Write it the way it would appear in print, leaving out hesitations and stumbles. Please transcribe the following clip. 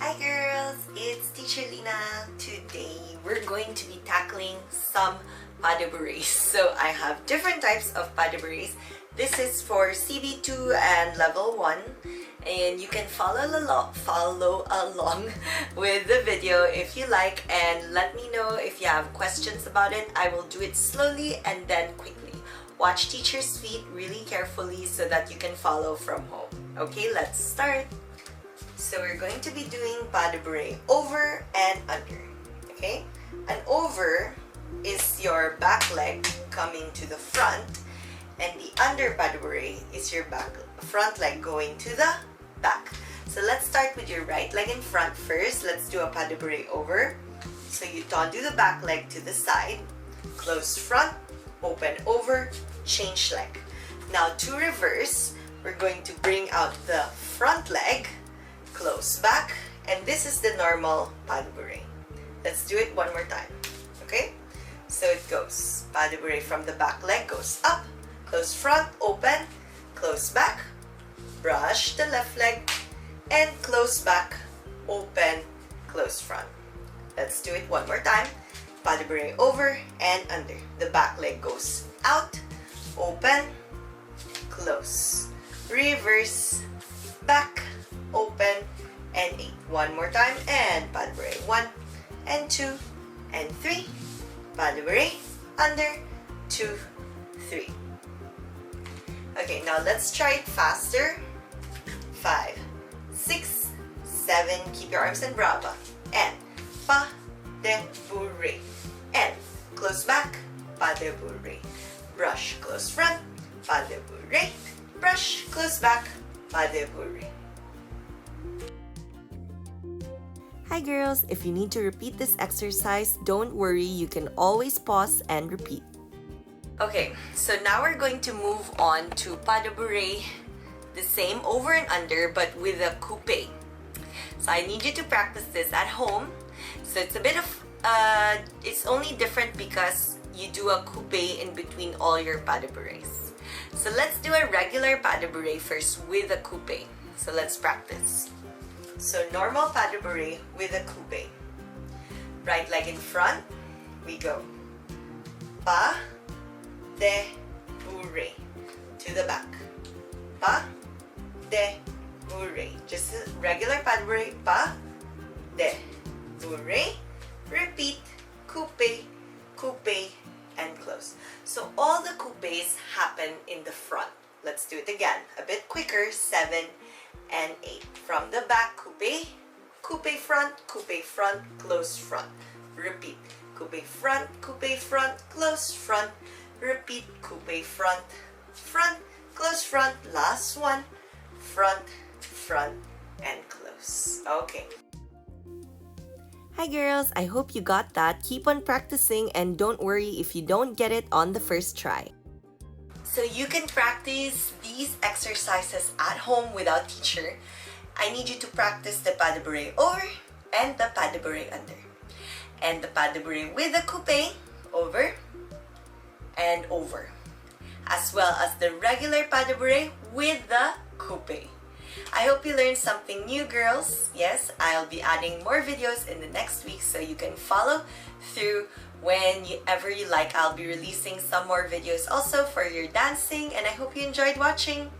Hi girls, it's Teacher Lina. Today we're going to be tackling some pas de bourrées. So I have different types of pas de bourrées. This is for CB2 and level 1, and you can follow along with the video if you like, and let me know if you have questions about it. I will do it slowly and then quickly. Watch teacher's feet really carefully so that you can follow from home. Okay, let's start. So we're going to be doing pas de bourrée over and under. Okay, an over is your back leg coming to the front, and the under pas de bourrée is your front leg going to the back. So let's start with your right leg in front first. Let's do a pas de bourrée over. So you do the back leg to the side, close front, open over, change leg. Now to reverse, we're going to bring out the front leg, close back, and this is the normal pas de bourrée. Let's do it one more time. Okay? So it goes pas de bourrée from the back leg, goes up, close front, open, close back, brush the left leg, and close back, open, close front. Let's do it one more time. Pas de bourrée over and under. The back leg goes out, open, close, reverse, back, open, and 8. One more time, and pas de bourrée 1 and 2 and 3. Pas de bourrée under, 2, 3. Okay, now let's try it faster. 5, 6, 7. Keep your arms and bra up. And pas de bourrée. And close back, pas de bourrée. Brush, close front, pas de bourrée. Brush, close back, pas de bourrée. Hi girls, if you need to repeat this exercise, don't worry, you can always pause and repeat. Okay, so now we're going to move on to pas de bourrée, the same over and under but with a coupe. So I need you to practice this at home. So it's a bit of, it's only different because you do a coupe in between all your pas de bourrées. So let's do a regular pas de bourrée first with a coupe. So let's practice. So normal pas de bourrée with a coupe. Right leg in front, we go. Pas de bourrée to the back. Pas de bourrée. Just a regular pas de bourrée. Pas de bourrée. Repeat. Coupe, coupe, and close. So all the coupes happen in the front. Let's do it again. A bit quicker. 7 and 8. From the back, coupe, coupe front, close front. Repeat. Coupe front, close front. Repeat. Coupe front, close front. Last one. Front, and close. Okay. Hi girls, I hope you got that. Keep on practicing and don't worry if you don't get it on the first try. So you can practice these exercises at home without teacher. I need you to practice the pas de bourrée over and the pas de bourrée under. And the pas de bourrée with the coupe, over and over. As well as the regular pas de bourrée with the coupe. I hope you learned something new, girls. Yes, I'll be adding more videos in the next week so you can follow through whenever you like. I'll be releasing some more videos also for your dancing, and I hope you enjoyed watching.